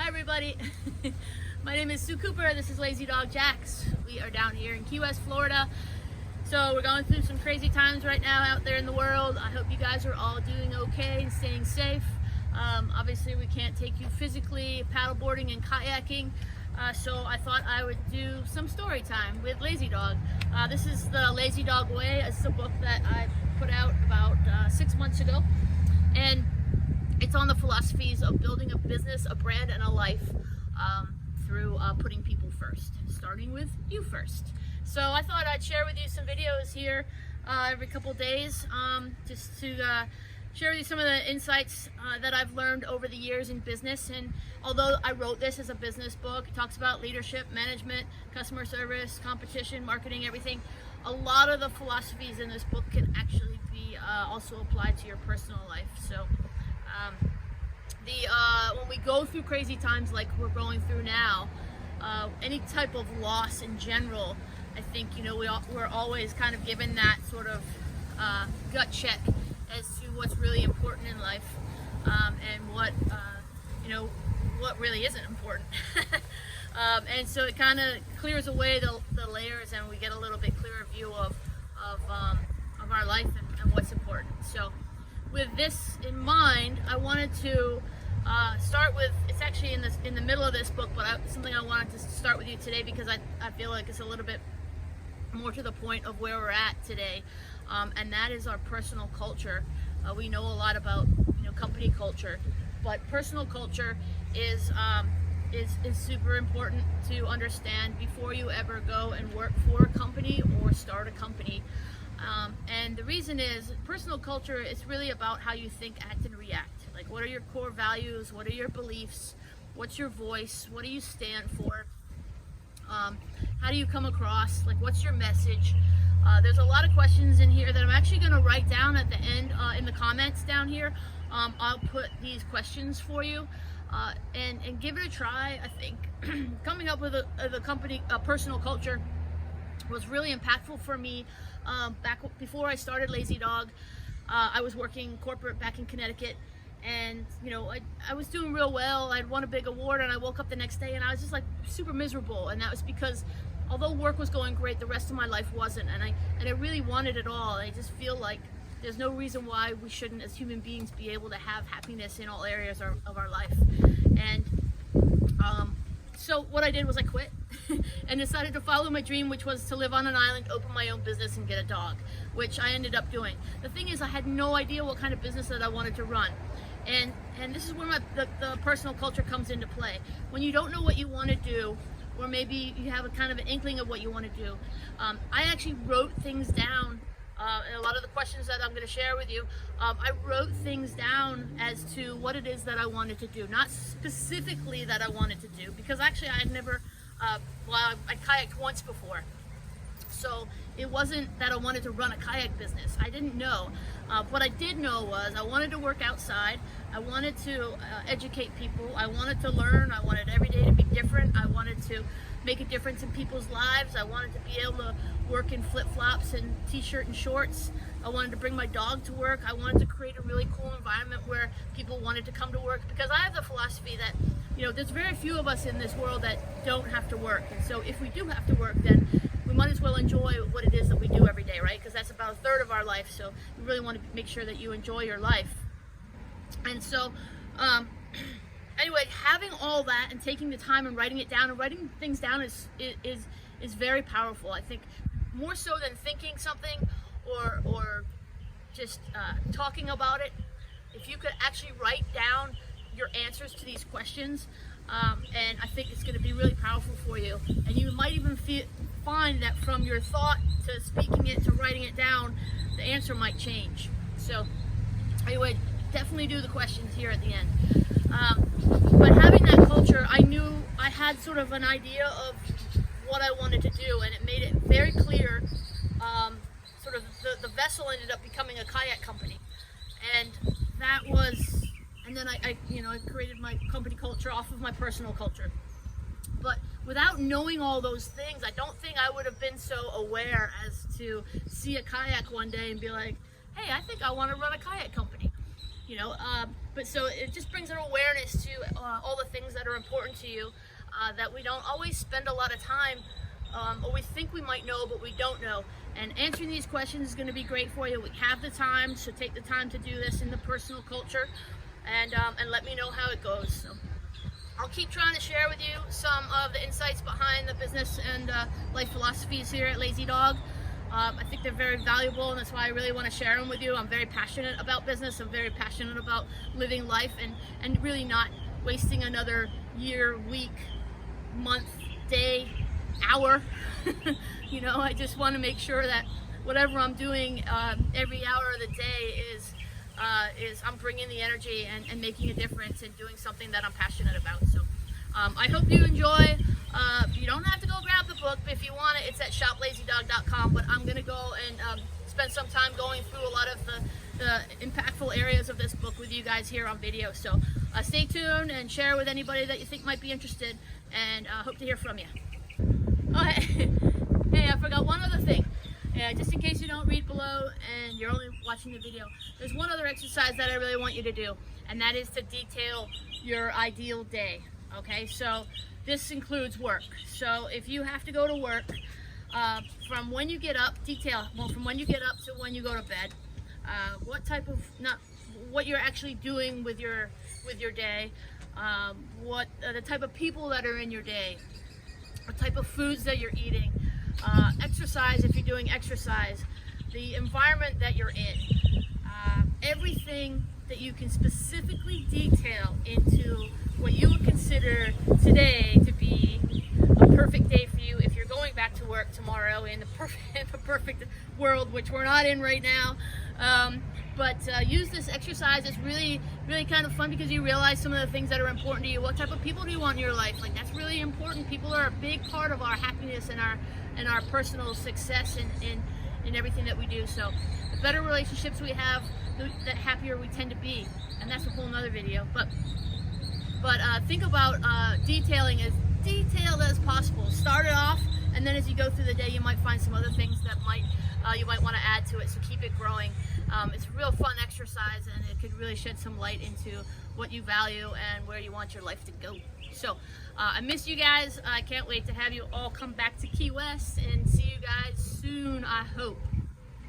Hi everybody, my name is Sue Cooper. This is Lazy Dog Jax. We are down here in Key West, Florida. So we're going through some crazy times right now out there in the world. I hope you guys are all doing okay and staying safe. Obviously we can't take you physically paddleboarding and kayaking, so I thought I would do some story time with Lazy Dog. This is the Lazy Dog Way. It's a book that I put out about 6 months ago, and it's on the philosophies of building a business, a brand, and a life through putting people first, starting with you first. So I thought I'd share with you some videos here every couple days, just to share with you some of the insights that I've learned over the years in business. And although I wrote this as a business book, it talks about leadership, management, customer service, competition, marketing, everything. A lot of the philosophies in this book can actually be also applied to your personal life. So when we go through crazy times like we're going through now, any type of loss in general, I think, we're always kind of given that sort of gut check as to what's really important in life, and what really isn't important. And so it kind of clears away the layers, and we get a little bit clearer view of our life and what's important. So with this in mind, I wanted to start with, it's actually in the middle of this book, but something I wanted to start with you today because I feel like it's a little bit more to the point of where we're at today, and that is our personal culture. We know a lot about company culture, but personal culture is super important to understand before you ever go and work for a company or start a company. And the reason is, personal culture is really about how you think, act, and react. Like, what are your core values? What are your beliefs? What's your voice? What do you stand for? How do you come across? Like, what's your message? There's a lot of questions in here that I'm actually going to write down at the end in the comments down here. I'll put these questions for you, and give it a try. I think coming up with a personal culture was really impactful for me. Back before I started Lazy Dog, I was working corporate back in Connecticut, and I was doing real well. I'd won a big award, and I woke up the next day and I was just like super miserable. And that was because although work was going great, the rest of my life wasn't, and I really wanted it all. I just feel like there's no reason why we shouldn't, as human beings, be able to have happiness in all areas of our life. And so what I did was I quit and decided to follow my dream, which was to live on an island, open my own business, and get a dog, which I ended up doing. The thing is, I had no idea what kind of business that I wanted to run. And this is where the personal culture comes into play. When you don't know what you want to do, or maybe you have a kind of an inkling of what you want to do, I actually wrote things down. And a lot of the questions that I'm going to share with you, I wrote things down as to what it is that I wanted to do. Not specifically that I wanted to do, because actually I had never, I kayaked once before. So it wasn't that I wanted to run a kayak business. I didn't know. What I did know was I wanted to work outside. I wanted to educate people. I wanted to learn. I wanted every day to be different. I wanted to make a difference in people's lives. I wanted to be able to work in flip-flops and t-shirt and shorts. I wanted to bring my dog to work. I wanted to create a really cool environment where people wanted to come to work, because I have the philosophy that there's very few of us in this world that don't have to work. And so if we do have to work, then we might as well enjoy what it is that we do every day, right? Because that's about a third of our life. So you really want to make sure that you enjoy your life. And so anyway, having all that and taking the time and writing it down, and writing things down is very powerful. I think more so than thinking something or just talking about it. If you could actually write down your answers to these questions, and I think it's going to be really powerful for you. And you might even find that from your thought to speaking it to writing it down, the answer might change. So anyway, definitely do the questions here at the end. But having that culture, I knew I had sort of an idea of what I wanted to do, and it made it very clear. Sort of the vessel ended up becoming a kayak company, and that was, and then I created my company culture off of my personal culture. But without knowing all those things, I don't think I would have been so aware as to see a kayak one day and be like, hey, I think I want to run a kayak company. But so it just brings an awareness to all the things that are important to you that we don't always spend a lot of time, or we think we might know, but we don't know. And answering these questions is going to be great for you. We have the time, so take the time to do this in the personal culture, and let me know how it goes. So I'll keep trying to share with you some of the insights behind the business and life philosophies here at Lazy Dog. I think they're very valuable, and that's why I really want to share them with you. I'm very passionate about business. I'm very passionate about living life and really not wasting another year, week, month, day, hour. You know, I just want to make sure that whatever I'm doing every hour of the day is I'm bringing the energy and making a difference and doing something that I'm passionate about. So I hope you enjoy. You don't have to go grab the book, but if you want it, it's at shoplazydog.com. But I'm going to go and spend some time going through a lot of the impactful areas of this book with you guys here on video. So stay tuned and share with anybody that you think might be interested, and hope to hear from you. Okay. Hey, I forgot one other thing. Just in case you don't read below and you're only watching the video, there's one other exercise that I really want you to do, and that is to detail your ideal day. Okay, so this includes work. So if you have to go to work, from when you get up, from when you get up to when you go to bed, what you're actually doing with your day, what the type of people that are in your day, what type of foods that you're eating, exercise if you're doing exercise, the environment that you're in, everything that you can specifically detail into what you would consider today to be a perfect day for you if you're going back to work tomorrow in the perfect world, which we're not in right now. But use this exercise. It's really, really kind of fun because you realize some of the things that are important to you. What type of people do you want in your life? Like, that's really important. People are a big part of our happiness and our personal success in everything that we do. So the better relationships we have, the happier we tend to be. And that's a whole nother video. But think about detailing as detailed as possible. Start it off, and then as you go through the day, you might find some other things that you might want to add to it. So keep it growing. It's a real fun exercise, and it could really shed some light into what you value and where you want your life to go. So I miss you guys. I can't wait to have you all come back to Key West and see you guys soon, I hope.